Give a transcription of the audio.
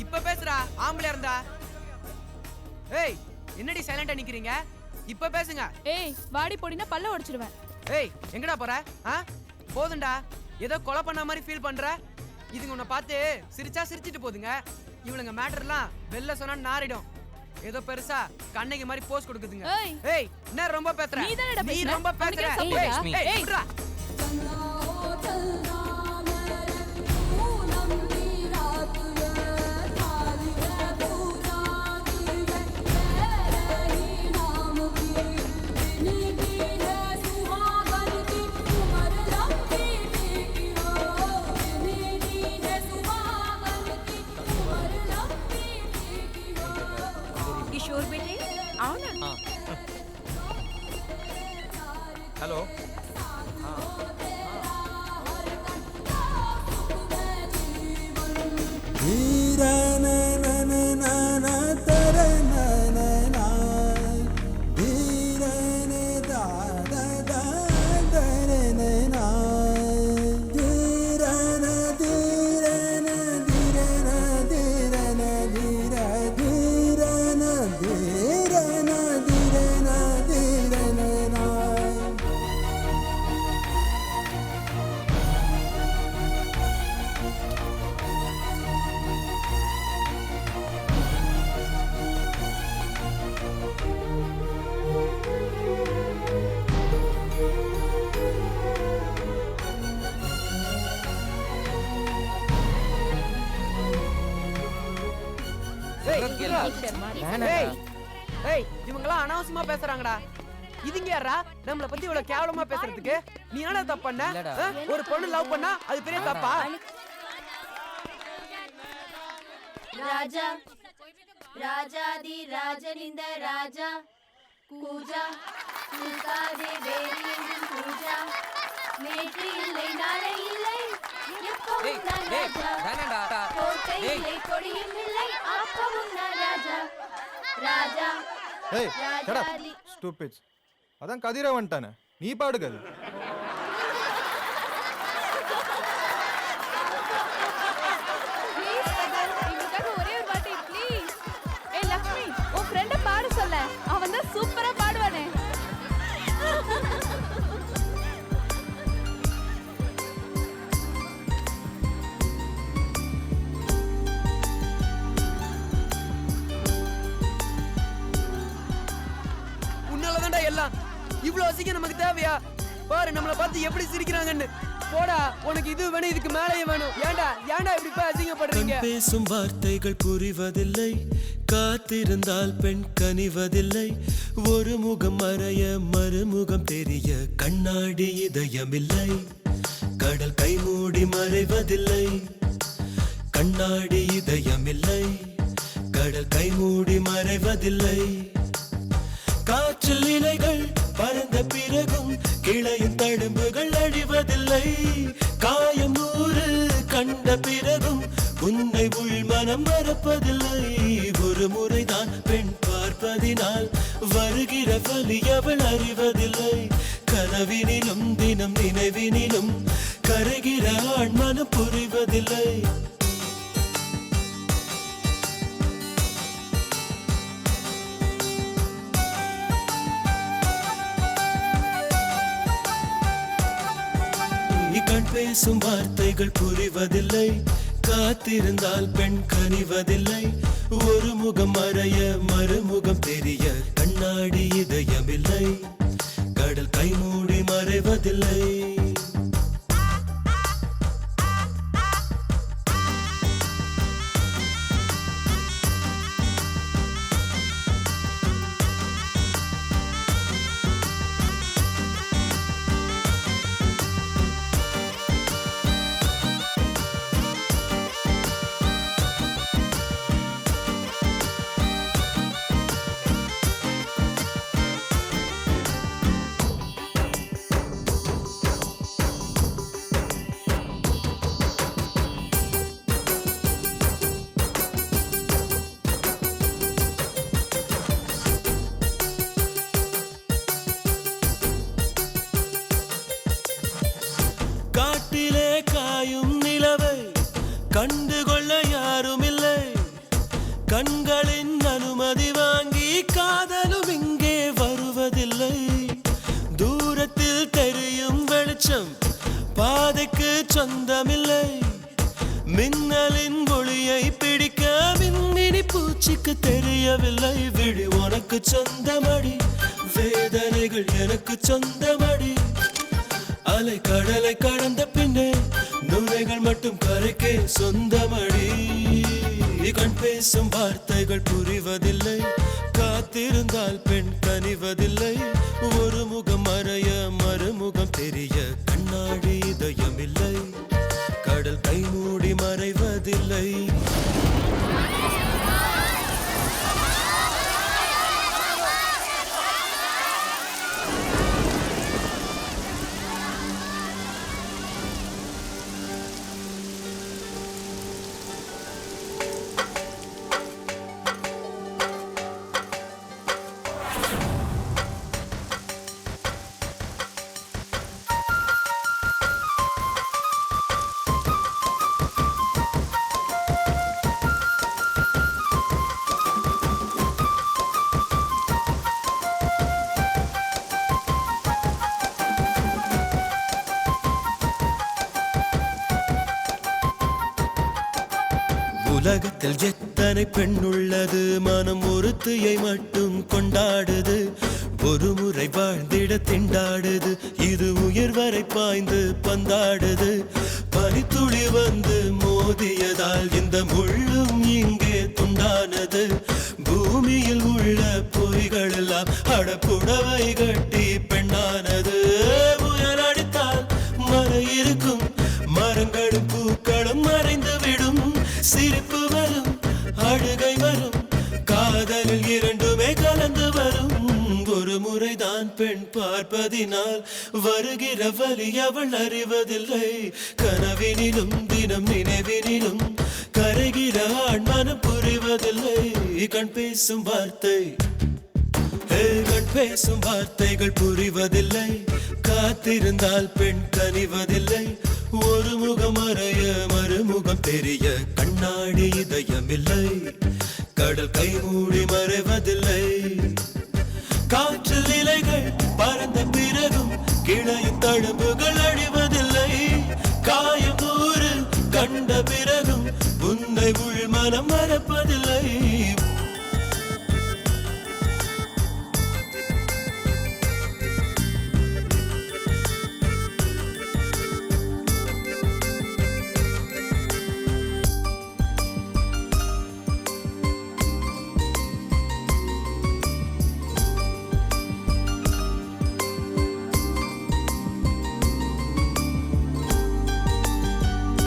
இப்ப பேசுறா ஆம்பளை இருந்தா. ஏய் என்னடி சைலண்டா நிக்கிறீங்க? இப்ப பேசுங்க. ஏய் வாடி போடினா பல்ல உடைச்சிடுவேன். ஏய் எங்கடா போற? போதும்டா. ஏதோ கொலை பண்ண மாதிரி ஃபீல் பண்ற. இதுங்க உன்னை பார்த்து சிரிச்சா சிரிச்சிட்டு போதுங்க. இவளுங்க மேட்டர்லாம் வெளில சொன்னா நாரிடும். ஏதோ பெருசா கண்ணகி மாதிரி போஸ் கொடுக்குதுங்க. ஏய் என்ன ரொம்ப பேசுற? நீ ரொம்ப பேசுற. ஏய் விட்றா. हेलो இவங்கெல்லாம் அனாவசியமா பேசுறாங்கடா. இதுங்க யாரா நம்மள பத்தி இவ்வளவு கேவலமா பேசுறதுக்கு? நீ என்ன தப்பு பண்ண? ஒரு பொண்ணு லவ் பண்ணா அது பெரிய தப்பா? ராஜா ராஜாதி ராஜனிந்த ராஜா கூஜா கூசாதே வேரியன் கூஜா நேற்று இல்லை நாளை இல்லை எப்பவும் நான் ராஜா கோட்டை இல்லை கொடியும் இல்லை அப்பவும் நான் ராஜா ராஜா. ஏய் shut up stupids. அதான் கதிர வந்துட்டானே, நீ பாடுகது. அவன் தான் சூப்பரா பாடுவானே. உன்னாலதான்டா எல்லாம். இவ்வளவு அசிங்கம் நமக்கு தேவையா? பாரு நம்மள பார்த்து எப்படி சிரிக்கிறாங்கன்னு. போடா உனக்கு இது வேணும், இதுக்கு மேலேயே வேணும். ஏன்டா இப்படி போய் அசிங்கப்படுறீங்க? பேசும் வார்த்தைகள் புரிவதில்லை, காத்திருந்தால் பெண் கனிவதில்லை. ஒரு முகம் மறைய மறுமுகம் தெரிய கண்ணாடி இதயமில்லை. கடல் கை மூடி மறைவதில்லை, கண்ணாடி இதயமில்லை. கடல் கை மூடி மறைவதில்லை. காற்றில் இலைகள் பறந்த பிறகும் கிளையின் தழும்புகள் அழிவதில்லை. காயம் 100 கண்ட பிறகும் உன்னை உள் மனம் மறப்பதில்லை. ஒரு முறைதான் பெண் பார்ப்பதினால் வருகிற வலி அவள் அறிவதில்லை. கனவினிலும் தினம் நினைவினிலும் கரைகிற ஆண் மனம் புரிவதில்லை. கண் பேசும் வார்த்தைகள் புரிவதில்லை, காத்திருந்தால் பெண் கனிவதில்லை. ஒரு முகம் மறைய மறுமுகம் தெரிய கண்ணாடி இதயமில்லை. கடல் கை மூடி மறைவதில்லை. கண்டுகொள்ள யாரும் இல்லை. கண்களின் அனுமதி வாங்கி காதலும் இங்கே வருவதில்லை. தூரத்தில் தெரியும் வெளிச்சம் பாதைக்கு சொந்தமில்லை. மின்னலின் ஒளியை பிடிக்க மின்மினி பூச்சிக்கு தெரியவில்லை. விழி உனக்கு சொந்தமடி, வேதனைகள் எனக்கு சொந்தமடி. அலை கடலை கடந்த பின்னே நுரைகள் மட்டும் கரைக்கே சொந்தமடி. கண் பேசும் வார்த்தைகள் புரிவதில்லை. காத்திருந்தால் பெண் கனிவதில்லை. ஒரு முகம் மறைய மறுமுகம் தெரிய கண்ணாடி இதயமில்லை. கடல் கை மூடி மறைவதில்லை. உலகத்தில் எத்தனை பெண் உள்ளது, மனம் ஒருத்தியை மட்டும் கொண்டாடுது. ஒரு முறை வாழ்ந்திட திண்டாடுது, இது உயிர் வரை பாய்ந்து பந்தாடுது. பனித்துளி வந்து மோதியதால் இந்த முள்ளும் இங்கே துண்டானது. பூமியில் உள்ள பொய்கள் எல்லாம் அடப்புடவை கட்டி பெண்ணானது. புயல் அடித்தால் மழை இருக்கும், மரங்களும் பூக்களும் மறைந்து விடும். சிரிப்பு வரும், அழுகை வரும், காதலில் இரண்டுமே கலந்து வரும். ஒரு முறைதான் பெண் பார்ப்பதினால் வருகிற வலி அவள் அறிவதில்லை. கனவினிலும் தினம் நினைவினிலும் கரைகிற ஆண் மனம் புரிவதில்லை. கண் பேசும் வார்த்தை, கண் பேசும் வார்த்தைகள் புரிவதில்லை. காத்திருந்தால் பெண் கனிவதில்லை. ஒரு முகம் மறைய மறுமுகம் தெரிய கண்ணாடி இதயமில்லை. கடல் கை மூடி மறைவதில்லை. காற்றில் இலைகள் பறந்த பிறகும் கிளையின் தழும்புகள் அழிவதில்லை. காயம் நூறு கண்ட பிறகும் உன்னை உள் மனம் மறப்பதில்லை.